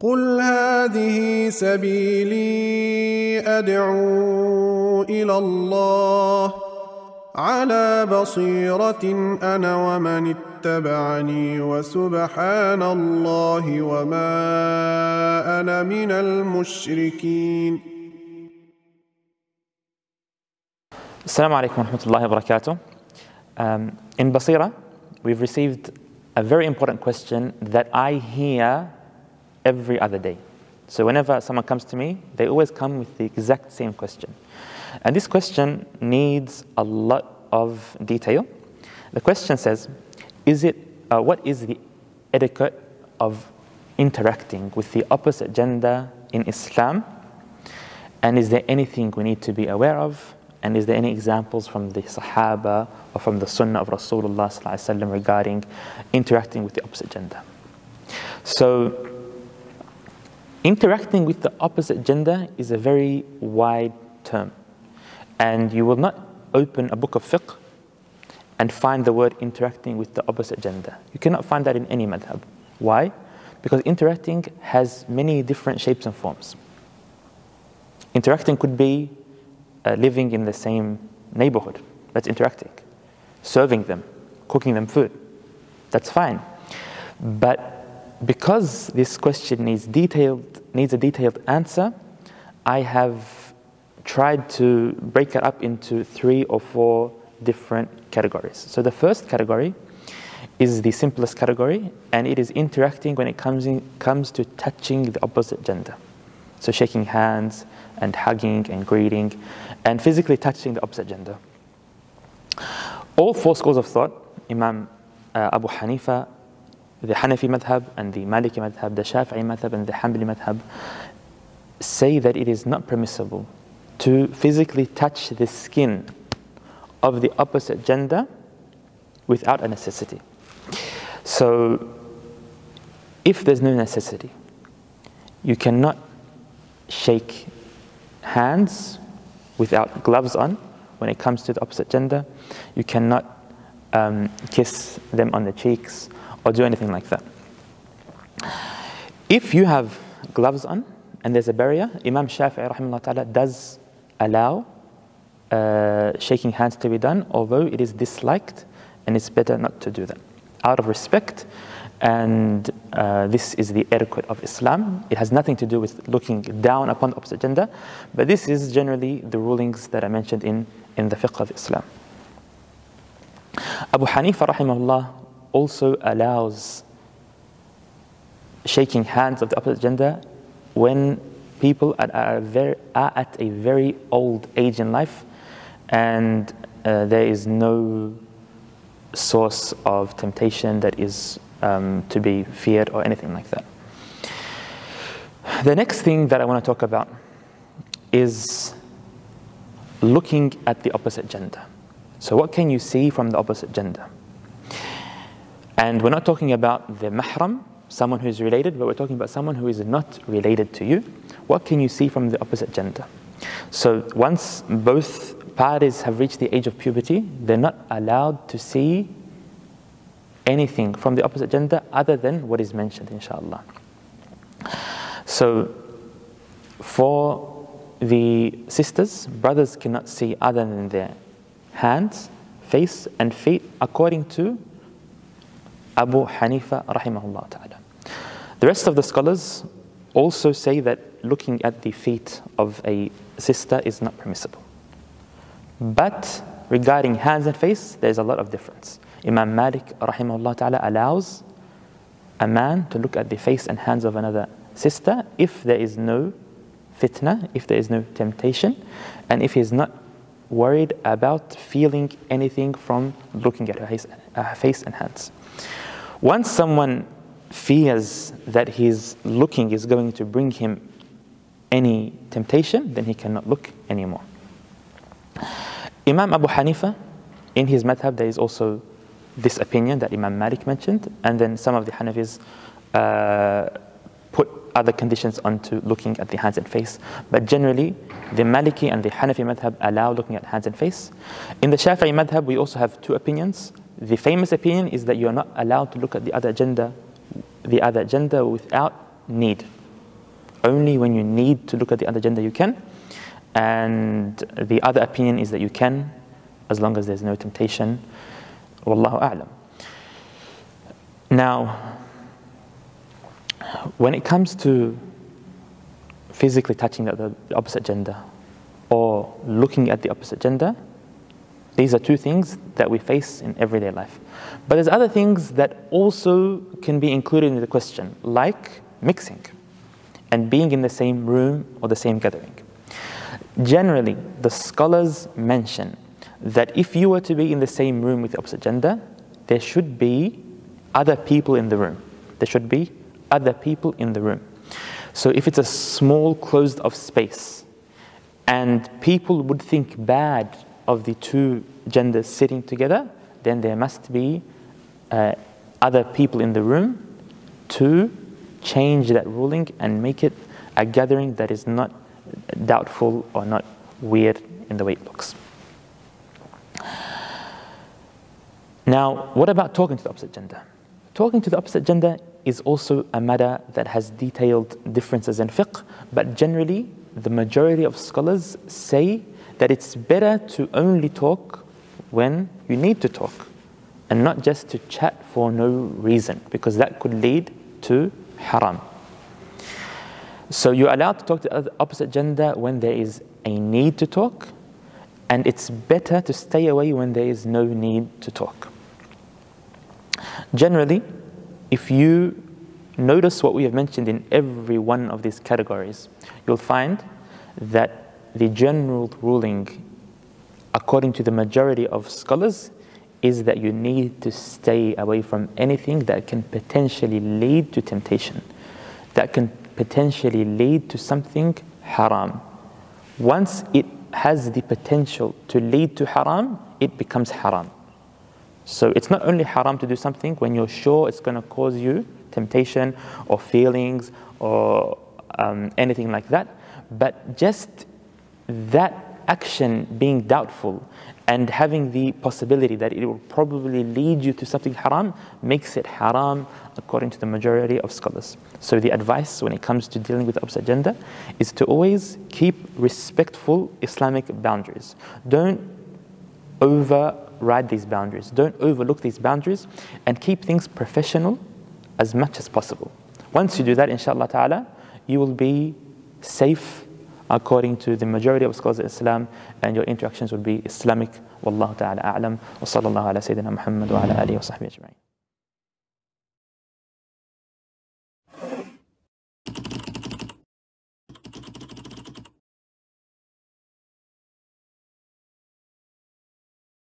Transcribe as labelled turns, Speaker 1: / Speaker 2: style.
Speaker 1: قل هذه سبيلي أدعو إلى الله على بصيرة أنا ومن اتبعني وسبحان الله وما أنا من المشركين.
Speaker 2: Assalamu alaikum wa rahmatullahi wa barakatuh. In Baseerah, we've received a very important question that I hear every other day. So whenever someone comes to me, they always come with the exact same question. And this question needs a lot of detail. The question says, what is the etiquette of interacting with the opposite gender in Islam? And is there anything we need to be aware of? And is there any examples from the Sahaba or from the Sunnah of Rasulullah ﷺ regarding interacting with the opposite gender? So, interacting with the opposite gender is a very wide term. And you will not open a book of fiqh and find the word interacting with the opposite gender. You cannot find that in any madhab. Why? Because interacting has many different shapes and forms. Interacting could be living in the same neighborhood. That's interacting. Serving them, cooking them food. That's fine. But because this question needs a detailed answer, I have tried to break it up into 3 or 4 different categories. So the first category is the simplest category, and it is interacting when it comes to touching the opposite gender. So shaking hands and hugging and greeting and physically touching the opposite gender. All 4 schools of thought, Imam Abu Hanifa, the Hanafi madhab, and the Maliki madhab, the Shafi'i madhab, and the Hanbali madhab, say that it is not permissible to physically touch the skin of the opposite gender without a necessity. So, if there's no necessity, you cannot shake hands without gloves on when it comes to the opposite gender. You cannot kiss them on the cheeks or do anything like that. If you have gloves on and there's a barrier, Imam Shafi'i rahimahullah ta'ala does allow shaking hands to be done, although it is disliked and it's better not to do that out of respect. And this is the etiquette of Islam. It has nothing to do with looking down upon the opposite gender, but this is generally the rulings that I mentioned in the fiqh of Islam. Abu Hanifa rahimahullah also allows shaking hands of the opposite gender when people are at a very old age in life and there is no source of temptation that is to be feared or anything like that. The next thing that I want to talk about is looking at the opposite gender. So what can you see from the opposite gender? And we're not talking about the mahram, someone who is related, but we're talking about someone who is not related to you. What can you see from the opposite gender? So once both parties have reached the age of puberty, they're not allowed to see anything from the opposite gender other than what is mentioned, inshallah. So for the sisters, brothers cannot see other than their hands, face and feet according to Abu Hanifa rahimahullah ta'ala. The rest of the scholars also say that looking at the feet of a sister is not permissible. But regarding hands and face, there's a lot of difference. Imam Malik rahimahullah ta'ala allows a man to look at the face and hands of another sister if there is no fitna, if there is no temptation, and if he's not worried about feeling anything from looking at her face and hands. Once someone fears that his looking is going to bring him any temptation, then he cannot look anymore. Imam Abu Hanifa, in his madhab, there is also this opinion that Imam Malik mentioned, and then some of the Hanafis put other conditions onto looking at the hands and face. But generally, the Maliki and the Hanafi madhab allow looking at hands and face. In the Shafi'i madhab, we also have two opinions. The famous opinion is that you are not allowed to look at the other gender without need. Only when you need to look at the other gender you can. And the other opinion is that you can, as long as there's no temptation. Wallahu a'lam. Now, when it comes to physically touching the opposite gender or looking at the opposite gender, these are two things that we face in everyday life. But there's other things that also can be included in the question, like mixing and being in the same room or the same gathering. Generally, the scholars mention that if you were to be in the same room with the opposite gender, there should be other people in the room. There should be other people in the room. So if it's a small closed-off space and people would think bad of the two genders sitting together, then there must be other people in the room to change that ruling and make it a gathering that is not doubtful or not weird in the way it looks. Now, what about talking to the opposite gender? Talking to the opposite gender is also a matter that has detailed differences in fiqh, but generally, the majority of scholars say that it's better to only talk when you need to talk and not just to chat for no reason, because that could lead to haram. So you're allowed to talk to the opposite gender when there is a need to talk, and it's better to stay away when there is no need to talk. Generally, if you notice what we have mentioned in every one of these categories, you'll find that the general ruling, according to the majority of scholars, is that you need to stay away from anything that can potentially lead to temptation, that can potentially lead to something haram. Once it has the potential to lead to haram, it becomes haram. So it's not only haram to do something when you're sure it's going to cause you temptation or feelings or anything like that, but just that action being doubtful and having the possibility that it will probably lead you to something haram makes it haram according to the majority of scholars. So the advice when it comes to dealing with the opposite gender is to always keep respectful Islamic boundaries. Don't override these boundaries. Don't overlook these boundaries, and keep things professional as much as possible. Once you do that, inshallah ta'ala, you will be safe according to the majority of scholars of Islam, and your interactions will be Islamic. Wallahu ta'ala a'lam. Wa sallallahu ala Sayyidina Muhammad wa ala alihi wa sahbihi ajma'in.